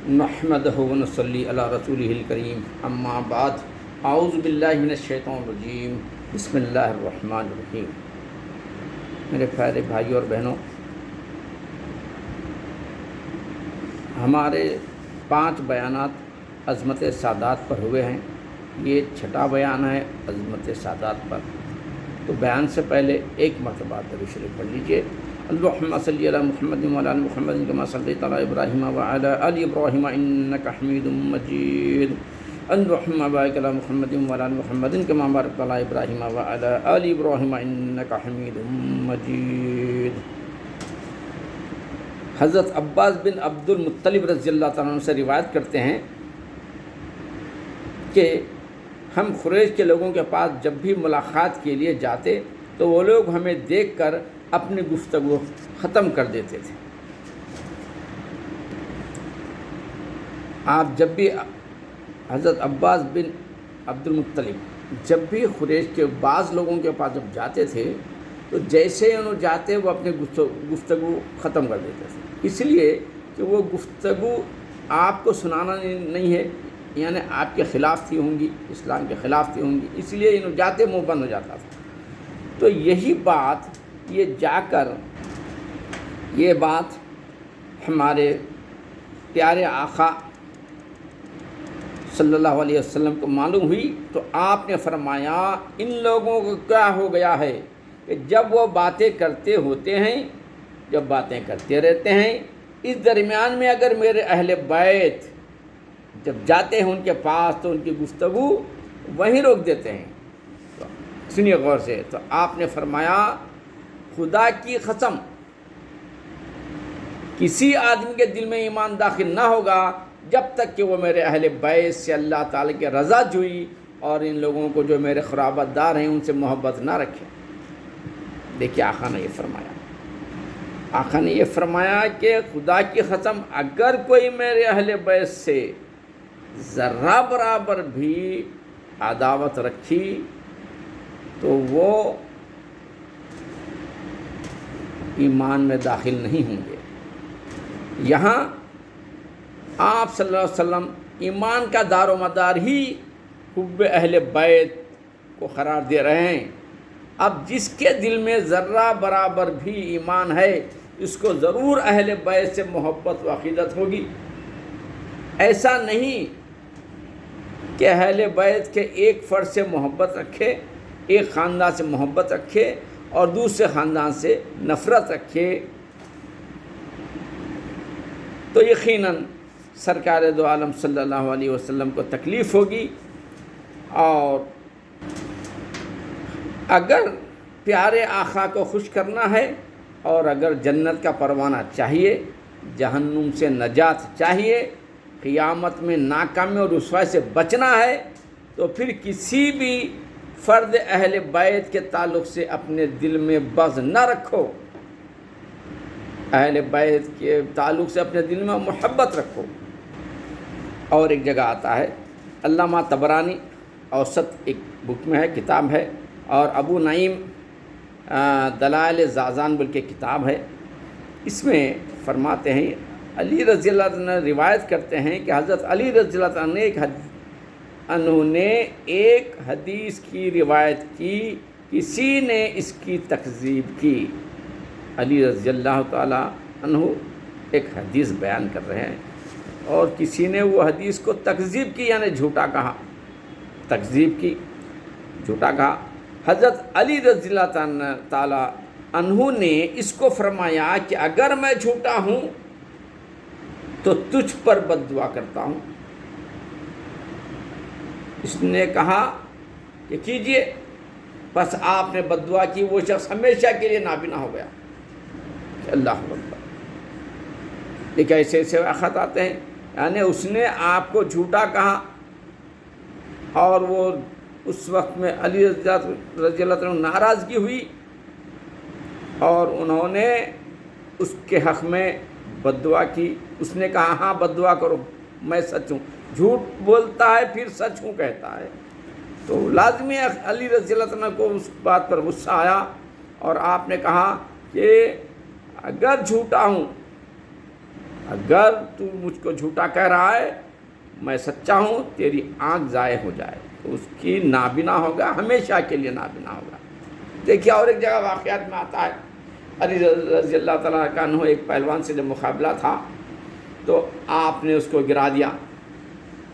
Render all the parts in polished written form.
نحمدہ و نصلی علی رسولہ الکریم اما بعد اعوذ باللہ من الشیطان الرجیم بسم اللہ الرحمن الرحیم۔ میرے پیارے بھائیوں اور بہنوں، ہمارے 5 بیانات عظمت سادات پر ہوئے ہیں۔ یہ 6واں بیان ہے عظمت سادات پر۔ تو بیان سے پہلے ایک مرتبہ درود شریف پڑھ لیجئے۔ اللہم صلی علی محمد وعلی آل محمد کما صلیت علی ابراہیم وعلی آل ابراہیم انک حمید مجید۔ اللہم بارک علی محمد وعلی آل محمد کما بارکت علی ابراہیم وعلی آل ابراہیم انک حمید مجید۔ حضرت عباس بن عبد المطلب رضی اللہ تعالیٰ عنہ سے روایت کرتے ہیں کہ ہم قریش کے لوگوں کے پاس جب بھی ملاقات کے لیے جاتے تو وہ لوگ ہمیں دیکھ کر اپنی گفتگو ختم کر دیتے تھے۔ آپ جب بھی حضرت عباس بن عبد المطلب جب بھی قریش کے بعض لوگوں کے پاس جب جاتے تھے تو جیسے انہوں جاتے وہ اپنی گفتگو ختم کر دیتے تھے، اس لیے کہ وہ گفتگو آپ کو سنانا نہیں ہے، یعنی آپ کے خلاف تھی ہوں گی، اسلام کے خلاف تھی ہوں گی، اس لیے انہوں جاتے منہ بند ہو جاتا تھا۔ تو یہی بات یہ بات ہمارے پیارے آقا صلی اللہ علیہ وسلم کو معلوم ہوئی تو آپ نے فرمایا ان لوگوں کو کیا ہو گیا ہے کہ جب وہ باتیں کرتے ہوتے ہیں، جب باتیں کرتے رہتے ہیں، اس درمیان میں اگر میرے اہل بیت جب جاتے ہیں ان کے پاس تو ان کی گفتگو وہیں روک دیتے ہیں۔ تو سنیے غور سے، تو آپ نے فرمایا خدا کی قسم کسی آدمی کے دل میں ایمان داخل نہ ہوگا جب تک کہ وہ میرے اہل بیت سے اللہ تعالی کی رضا جوئی اور ان لوگوں کو جو میرے قرابت دار ہیں ان سے محبت نہ رکھے۔ دیکھیے آقا نے یہ فرمایا کہ خدا کی قسم اگر کوئی میرے اہل بیت سے ذرہ برابر بھی عداوت رکھی تو وہ ایمان میں داخل نہیں ہوں گے۔ یہاں آپ صلی اللہ علیہ وسلم ایمان کا دار و مدار ہی حب اہل بیت کو قرار دے رہے ہیں۔ اب جس کے دل میں ذرہ برابر بھی ایمان ہے اس کو ضرور اہل بیت سے محبت و عقیدت ہوگی۔ ایسا نہیں کہ اہل بیت کے ایک فرد سے محبت رکھے، ایک خاندان سے محبت رکھے اور دوسرے خاندان سے نفرت رکھے، تو یقیناً سرکار دو عالم صلی اللہ علیہ وسلم کو تکلیف ہوگی۔ اور اگر پیارے آقا کو خوش کرنا ہے اور اگر جنت کا پروانہ چاہیے، جہنم سے نجات چاہیے، قیامت میں ناکامی اور رسوائی سے بچنا ہے تو پھر کسی بھی فرد اہل بیت کے تعلق سے اپنے دل میں بغض نہ رکھو، اہل بیت کے تعلق سے اپنے دل میں محبت رکھو۔ اور ایک جگہ آتا ہے، علامہ طبرانی اوسط ایک بک میں ہے، کتاب ہے، اور ابو نعیم دلائل زازان بول کے کتاب ہے، اس میں فرماتے ہیں علی رضی اللہ عنہ روایت کرتے ہیں کہ حضرت علی رضی اللہ عنہ نے ایک حدیث کی روایت کی، کسی نے اس کی تکذیب کی۔ علی رضی اللہ تعالیٰ عنہ ایک حدیث بیان کر رہے ہیں اور کسی نے وہ حدیث کو تکذیب کی، یعنی جھوٹا کہا، تکذیب کی، جھوٹا کہا۔ حضرت علی رضی اللہ تعالیٰ عنہ نے اس کو فرمایا کہ اگر میں جھوٹا ہوں تو تجھ پر بد دعا کرتا ہوں۔ اس نے کہا کہ کیجئے، بس آپ نے بد دعا کی، وہ شخص ہمیشہ کے لیے نابینا ہو گیا۔ اللہ اکبر۔ دیکھیں ایسے واقعات آتے ہیں، یعنی اس نے آپ کو جھوٹا کہا اور وہ اس وقت میں علی رضی اللہ عنہ ناراضگی ہوئی اور انہوں نے اس کے حق میں بد دعا کی۔ اس نے کہا ہاں بد دعا کرو، میں سچ ہوں، جھوٹ بولتا ہے پھر سچ ہوں کہتا ہے۔ تو لازمی علی رضی اللہ عنہ کو اس بات پر غصہ آیا اور آپ نے کہا کہ اگر جھوٹا ہوں اگر تو مجھ کو جھوٹا کہہ رہا ہے، میں سچا ہوں، تیری آنکھ ضائع ہو جائے، تو اس کی نابینا ہوگا، ہمیشہ کے لیے نابینا ہوگا۔ دیکھیے اور ایک جگہ واقعات میں آتا ہے، علی رضی اللہ تعالیٰ عنہ ایک پہلوان سے جب مقابلہ تھا تو آپ نے اس کو گرا دیا،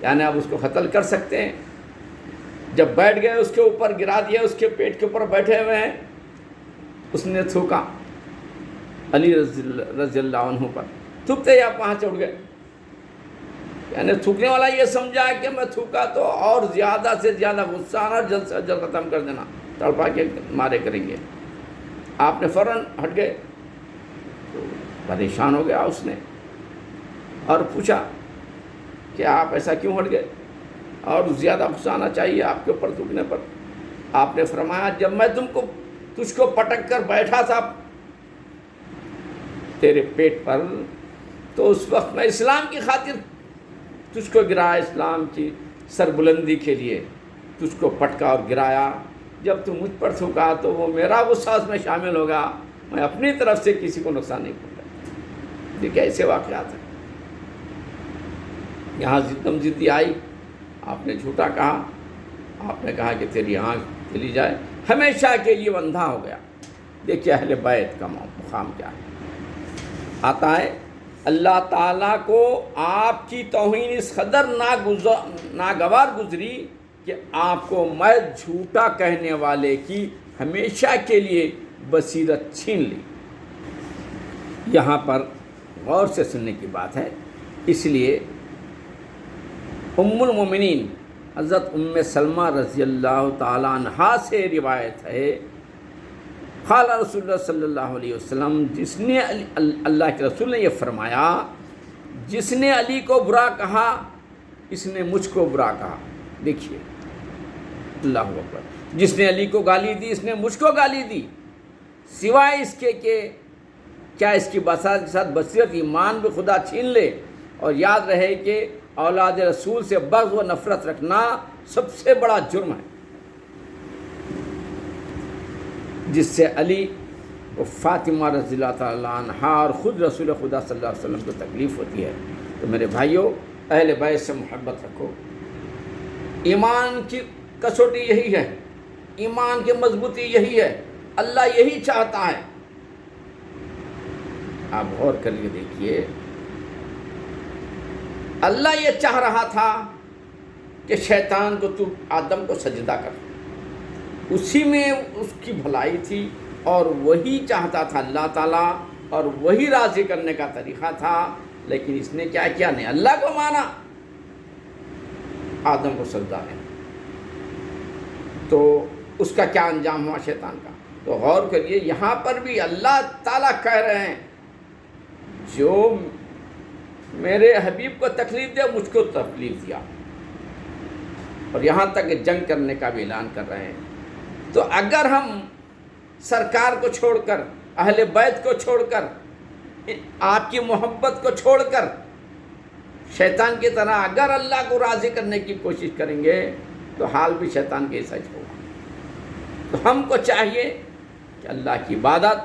یعنی آپ اس کو قتل کر سکتے ہیں۔ جب بیٹھ گئے اس کے اوپر گرا دیا، اس کے پیٹ کے اوپر بیٹھے ہوئے ہیں، اس نے تھوکا علی رضی اللہ عنہ پر، تھوکتے ہی آپ وہاں سے اٹھ گئے، یعنی تھوکنے والا یہ سمجھا کہ میں تھوکا تو اور زیادہ سے زیادہ غصہ آنا، جلد سے جلد ختم کر دینا، تڑپا کے مارے کریں گے۔ آپ نے فوراً ہٹ گئے، تو پریشان ہو گیا اس نے اور پوچھا کہ آپ ایسا کیوں ہٹ گئے اور زیادہ غصہ آنا چاہیے آپ کے اوپر تھوکنے پر؟ آپ نے فرمایا جب میں تجھ کو پٹک کر بیٹھا تھا تیرے پیٹ پر، تو اس وقت میں اسلام کی خاطر تجھ کو گرایا، اسلام کی سربلندی کے لیے تجھ کو پٹکا اور گرایا۔ جب تو مجھ پر تھوکا تو وہ میرا غصہ اس میں شامل ہوگا، میں اپنی طرف سے کسی کو نقصان نہیں پہنچاتا۔ دیکھیں ایسے واقعات ہیں۔ یہاں دم ضدی آئی، آپ نے جھوٹا کہا، آپ نے کہا کہ تیری آنکھ چلی جائے، ہمیشہ کے لیے وہ اندھا ہو گیا۔ دیکھیے اہل بیت کا مقام کیا ہے۔ آتا ہے اللہ تعالیٰ کو آپ کی توہین اس قدر ناگوار گزری کہ آپ کو میں جھوٹا کہنے والے کی ہمیشہ کے لیے بصیرت چھین لی۔ یہاں پر غور سے سننے کی بات ہے، اس لیے ام المومنین حضرت ام سلمہ رضی اللہ تعالیٰ عنہا سے روایت ہے، قال رسول اللہ صلی اللہ علیہ وسلم، جس نے اللہ کے رسول نے یہ فرمایا، جس نے علی کو برا کہا اس نے مجھ کو برا کہا۔ دیکھیے اللہ اکبر، جس نے علی کو گالی دی اس نے مجھ کو گالی دی، سوائے اس کے کہ کیا اس کی بساط کے ساتھ بصیرت ایمان بھی خدا چھین لے۔ اور یاد رہے کہ اولاد رسول سے بغض و نفرت رکھنا سب سے بڑا جرم ہے، جس سے علی و فاطمہ رضی اللہ تعالیٰ عنہا اور خود رسول خدا صلی اللہ علیہ وسلم کو تکلیف ہوتی ہے۔ تو میرے بھائیوں، اہل بیت سے محبت رکھو۔ ایمان کی کسوٹی یہی ہے، ایمان کی مضبوطی یہی ہے، اللہ یہی چاہتا ہے۔ آپ غور کر کے دیکھیے، اللہ یہ چاہ رہا تھا کہ شیطان کو تو آدم کو سجدہ کر، اسی میں اس کی بھلائی تھی اور وہی چاہتا تھا اللہ تعالیٰ، اور وہی راضی کرنے کا طریقہ تھا، لیکن اس نے کیا کیا؟ نہیں اللہ کو مانا، آدم کو سجدہ ہے، تو اس کا کیا انجام ہوا شیطان کا؟ تو غور کریے، یہاں پر بھی اللہ تعالیٰ کہہ رہے ہیں جو میرے حبیب کو تکلیف دے مجھ کو تکلیف دیا، اور یہاں تک کہ جنگ کرنے کا بھی اعلان کر رہے ہیں۔ تو اگر ہم سرکار کو چھوڑ کر، اہل بیت کو چھوڑ کر، آپ کی محبت کو چھوڑ کر شیطان کی طرح اگر اللہ کو راضی کرنے کی کوشش کریں گے تو حال بھی شیطان کے ایسا ہی ہوگا۔ تو ہم کو چاہیے کہ اللہ کی عبادت،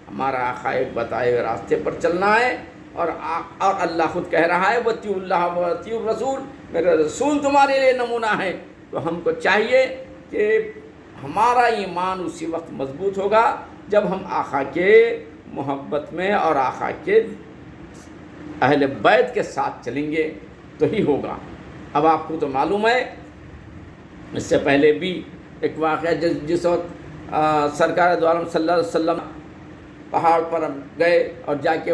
ہمارا آقا ایک بتائے ہوئے راستے پر چلنا ہے، اور اللہ خود کہہ رہا ہے وَاتِّعُوا اللَّهَ وَاتِّعُوا الرَّسُولَ، میرا رسول تمہارے لیے نمونہ ہے۔ تو ہم کو چاہیے کہ ہمارا ایمان اسی وقت مضبوط ہوگا جب ہم آقا کے محبت میں اور آقا کے اہل بیت کے ساتھ چلیں گے تو ہی ہوگا۔ اب آپ کو تو معلوم ہے، اس سے پہلے بھی ایک واقعہ جس وقت سرکار دو عالم صلی اللہ علیہ وسلم پہاڑ پر گئے اور جا کے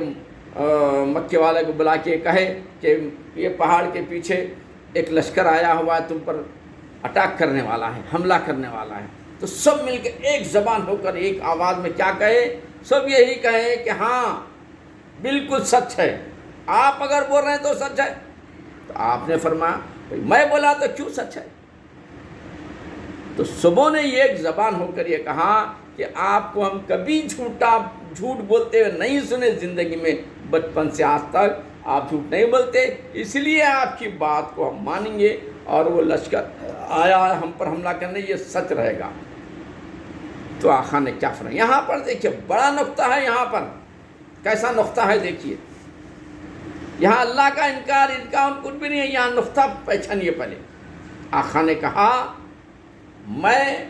مکے والے کو بلا کے کہے کہ یہ پہاڑ کے پیچھے ایک لشکر آیا ہوا ہے، تم پر اٹیک کرنے والا ہے، حملہ کرنے والا ہے، تو سب مل کے ایک زبان ہو کر ایک آواز میں کیا کہے؟ سب یہی کہیں کہ ہاں بالکل سچ ہے، آپ اگر بول رہے ہیں تو سچ ہے۔ تو آپ نے فرمایا میں بولا تو کیوں سچ ہے؟ تو سبوں نے یہ ایک زبان ہو کر یہ کہا کہ آپ کو ہم کبھی جھوٹ بولتے ہوئے نہیں سنے زندگی میں، بچپن سے آج تک آپ جھوٹ نہیں بولتے، اس لیے آپ کی بات کو ہم مانیں گے، اور وہ لشکر آیا ہم پر حملہ کرنے، یہ سچ رہے گا۔ تو آقا نے کیا فرمایا؟ یہاں پر دیکھیے بڑا نقطہ ہے، یہاں پر کیسا نقطہ ہے دیکھیے، یہاں اللہ کا انکار کچھ بھی نہیں ہے، یہاں نقطہ پہچانیے پہلے۔ آقا نے کہا میں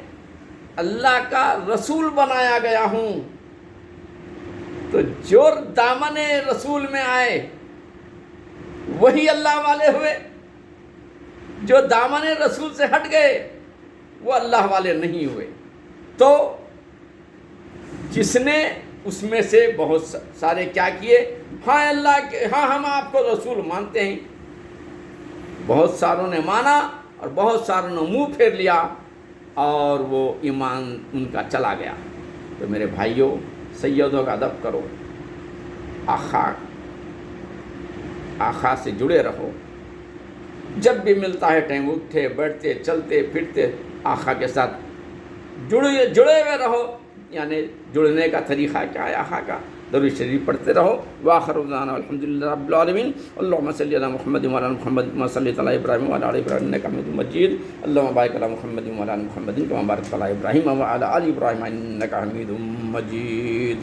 اللہ کا رسول بنایا گیا ہوں، تو جو دامن رسول میں آئے وہی اللہ والے ہوئے، جو دامن رسول سے ہٹ گئے وہ اللہ والے نہیں ہوئے۔ تو جس نے اس میں سے بہت سارے کیا کیے، ہاں اللہ کے، ہاں ہم آپ کو رسول مانتے ہیں، بہت ساروں نے مانا اور بہت ساروں نے منہ پھیر لیا اور وہ ایمان ان کا چلا گیا۔ تو میرے بھائیوں، سیدوں کا ادب کرو، آقا سے جڑے رہو، جب بھی ملتا ہے ٹائم اٹھتے بیٹھتے چلتے پھرتے آقا کے ساتھ جڑے ہوئے رہو۔ یعنی جڑنے کا طریقہ کیا ہے؟ آقا کا درود شریف پڑھتے رہو۔ وآخر دعوانا الحمدللہ رب العالمین۔ اللہم صلی علی محمد وعلی آل محمد کما صلیت علی ابراہیم وعلی آل ابراہیم انک حمید مجید۔ اللہم بارک علی محمد وعلی آل محمد کما بارکت علی ابراہیم وعلی آل ابراہیم انک حمید مجید۔